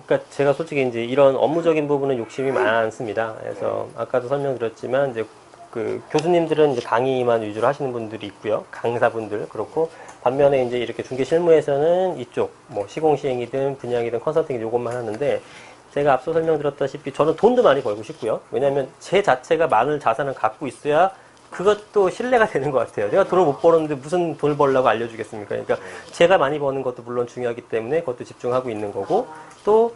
그러니까 제가 솔직히 이제 이런 업무적인 부분은 욕심이 많습니다. 그래서 아까도 설명드렸지만 이제 그 교수님들은 이제 강의만 위주로 하시는 분들이 있고요. 강사분들 그렇고 반면에 이제 이렇게 중개 실무에서는 이쪽 뭐 시공시행이든 분양이든 컨설팅 이것만 하는데 제가 앞서 설명드렸다시피 저는 돈도 많이 벌고 싶고요. 왜냐하면 제 자체가 많은 자산을 갖고 있어야 그것도 신뢰가 되는 것 같아요. 내가 돈을 못 벌었는데 무슨 돈을 벌려고 알려주겠습니까? 그러니까 제가 많이 버는 것도 물론 중요하기 때문에 그것도 집중하고 있는 거고 또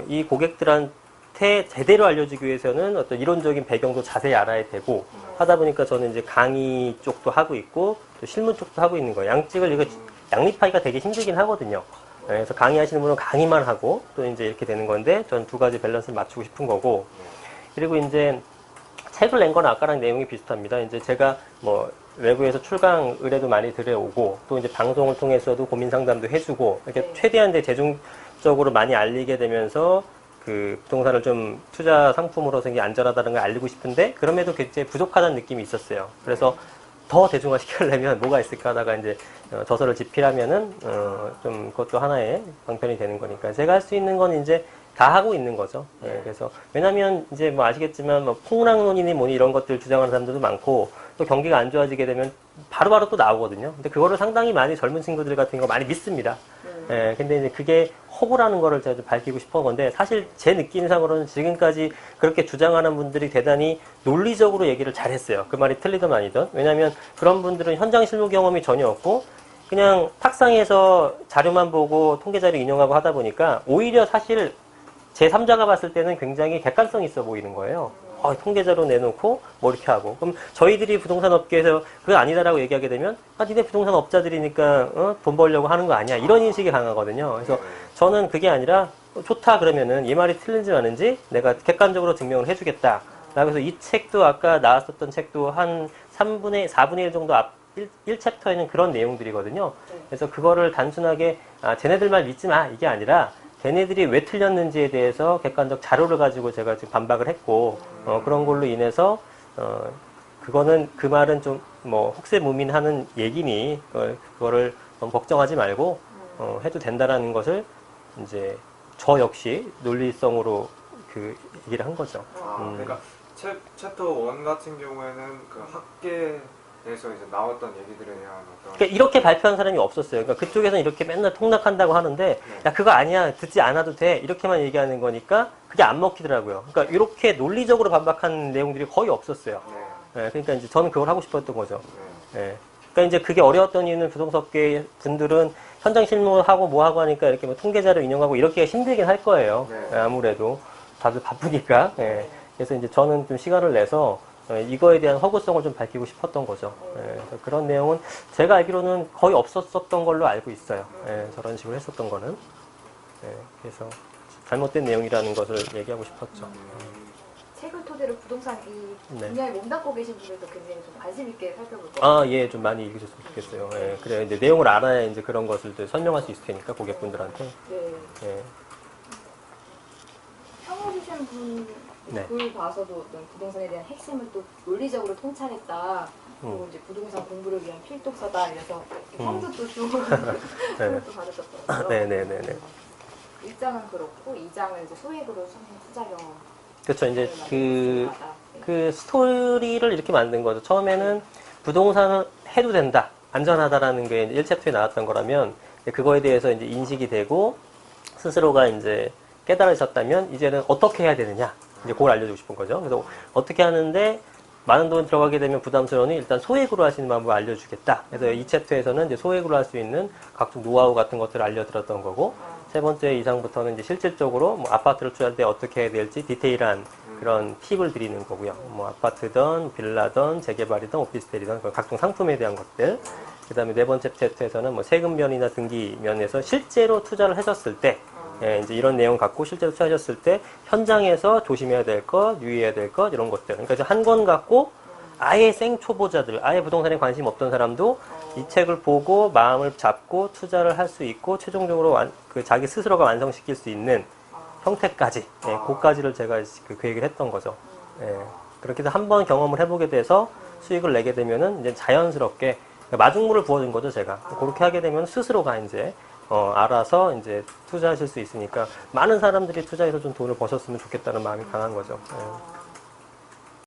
이 고객들한테 제대로 알려주기 위해서는 어떤 이론적인 배경도 자세히 알아야 되고 하다 보니까 저는 이제 강의 쪽도 하고 있고 또 실무 쪽도 하고 있는 거예요. 양직을 이거 양립하기가 되게 힘들긴 하거든요. 그래서 강의하시는 분은 강의만 하고 또 이제 이렇게 되는 건데 저는 두 가지 밸런스를 맞추고 싶은 거고 그리고 이제 책을 낸 건 아까랑 내용이 비슷합니다. 이제 제가 뭐 외부에서 출강 의뢰도 많이 들여오고 또 이제 방송을 통해서도 고민 상담도 해주고 이렇게 최대한 이제 대중적으로 많이 알리게 되면서 그 부동산을 좀 투자 상품으로서 이게 안전하다는 걸 알리고 싶은데 그럼에도 굉장히 부족하다는 느낌이 있었어요. 그래서 더 대중화시키려면 뭐가 있을까 하다가 이제 저서를 집필하면은 좀 그것도 하나의 방편이 되는 거니까 제가 할 수 있는 건 이제 다 하고 있는 거죠. 네, 그래서 왜냐하면 이제 뭐 아시겠지만 뭐 폭락론이니 뭐니 이런 것들 주장하는 사람들도 많고 또 경기가 안 좋아지게 되면 바로바로 또 나오거든요. 근데 그거를 상당히 많이 젊은 친구들 같은 거 많이 믿습니다. 예, 근데 이제 그게 허구라는 거를 제가 좀 밝히고 싶은 건데 사실 제 느낌상으로는 지금까지 그렇게 주장하는 분들이 대단히 논리적으로 얘기를 잘했어요. 그 말이 틀리든 아니든. 왜냐하면 그런 분들은 현장 실무 경험이 전혀 없고 그냥 탁상에서 자료만 보고 통계자료 인용하고 하다 보니까 오히려 사실 제3자가 봤을 때는 굉장히 객관성 있어 보이는 거예요. 통계자료 내놓고 뭐 이렇게 하고 그럼 저희들이 부동산 업계에서 그거 아니다라고 얘기하게 되면 니네 부동산 업자들이니까 돈 벌려고 하는 거 아니야 이런 인식이 강하거든요. 그래서 저는 그게 아니라 좋다 그러면은 이 말이 틀린지 아닌지 내가 객관적으로 증명을 해주겠다. 그래서 이 책도 아까 나왔었던 책도 한 4분의 1 정도 앞 1챕터에는 그런 내용들이거든요. 그래서 그거를 단순하게 쟤네들 말 믿지 마 이게 아니라 걔네들이 왜 틀렸는지에 대해서 객관적 자료를 가지고 제가 지금 반박을 했고 그런 걸로 인해서 그거는 그 말은 좀 뭐 혹세무민하는 얘기니 그거를 너무 걱정하지 말고 해도 된다라는 것을 이제 저 역시 논리성으로 그 얘기를 한 거죠. 그러니까 챕터 1 같은 경우에는 그 학계에서 이제 나왔던 얘기들에 대한 어떤 그러니까 이렇게 발표한 사람이 없었어요. 그러니까 그쪽에서는 이렇게 맨날 통락한다고 하는데 야 그거 아니야 듣지 않아도 돼 이렇게만 얘기하는 거니까 그게 안 먹히더라고요. 그러니까 이렇게 논리적으로 반박한 내용들이 거의 없었어요. 네, 그러니까 이제 저는 그걸 하고 싶었던 거죠. 네. 그러니까 이제 그게 어려웠던 이유는 부동산업계 분들은 현장 실무하고 뭐 하고 하니까 이렇게 뭐 통계자료 인용하고 이렇게 힘들긴 할 거예요. 네, 아무래도 다들 바쁘니까. 네. 그래서 이제 저는 좀 시간을 내서 이거에 대한 허구성을 좀 밝히고 싶었던 거죠. 그래서 그런 내용은 제가 알기로는 거의 없었던 걸로 알고 있어요. 저런 식으로 했었던 거는. 그래서 잘못된 내용이라는 것을 얘기하고 싶었죠. 책을 토대로 부동산 이 분야에 몸담고 계신 분들도 굉장히 좀 관심 있게 살펴볼 거예요. 예, 좀 많이 읽으셨으면 좋겠어요. 그래요. 이제 내용을 알아야 이제 그런 것을 설명할 수 있을 테니까 고객분들한테. 네. 평을 주시는 분 글 봐서도 어떤 부동산에 대한 핵심을 또 논리적으로 통찰했다. 그리고 이제 부동산 공부를 위한 필독서다. 이래서 평도 또 좋은 평을 또 받으셨더라고요. 네네네네. 1장은 그렇고 2장은 이제 소액으로 선행 투자 경험. 그렇죠. 이제 그 스토리를 이렇게 만든 거죠. 처음에는 부동산을 해도 된다, 안전하다라는 게 1챕터에 나왔던 거라면 그거에 대해서 이제 인식이 되고 스스로가 이제 깨달으셨다면 이제는 어떻게 해야 되느냐 이제 그걸 알려주고 싶은 거죠. 그래서 어떻게 하는데 많은 돈 들어가게 되면 부담스러우니 일단 소액으로 하시는 방법을 알려주겠다. 그래서 이 챕터에서는 이제 소액으로 할 수 있는 각종 노하우 같은 것들을 알려드렸던 거고 세 번째 이상부터는 이제 실질적으로 뭐 아파트를 투자할 때 어떻게 해야 될지 디테일한 그런 팁을 드리는 거고요. 뭐 아파트든 빌라든 재개발이든 오피스텔이든 각종 상품에 대한 것들. 그 다음에 네 번째 챕터에서는 뭐 세금 면이나 등기 면에서 실제로 투자를 하셨을 때 이제 이런 내용 갖고 실제로 투자하셨을 때 현장에서 조심해야 될 것, 유의해야 될 것 이런 것들. 그러니까 한 권 갖고 아예 생 초보자들, 아예 부동산에 관심 없던 사람도 이 책을 보고 마음을 잡고 투자를 할 수 있고 최종적으로 그 자기 스스로가 완성시킬 수 있는 형태까지, 그까지를 제가 그 얘기를 했던 거죠. 그렇게 해서 한번 경험을 해보게 돼서 수익을 내게 되면은 이제 자연스럽게 마중물을 부어준 거죠, 제가. 그렇게 하게 되면 스스로가 이제 알아서 이제 투자하실 수 있으니까 많은 사람들이 투자해서 좀 돈을 버셨으면 좋겠다는 마음이 강한 거죠. 예.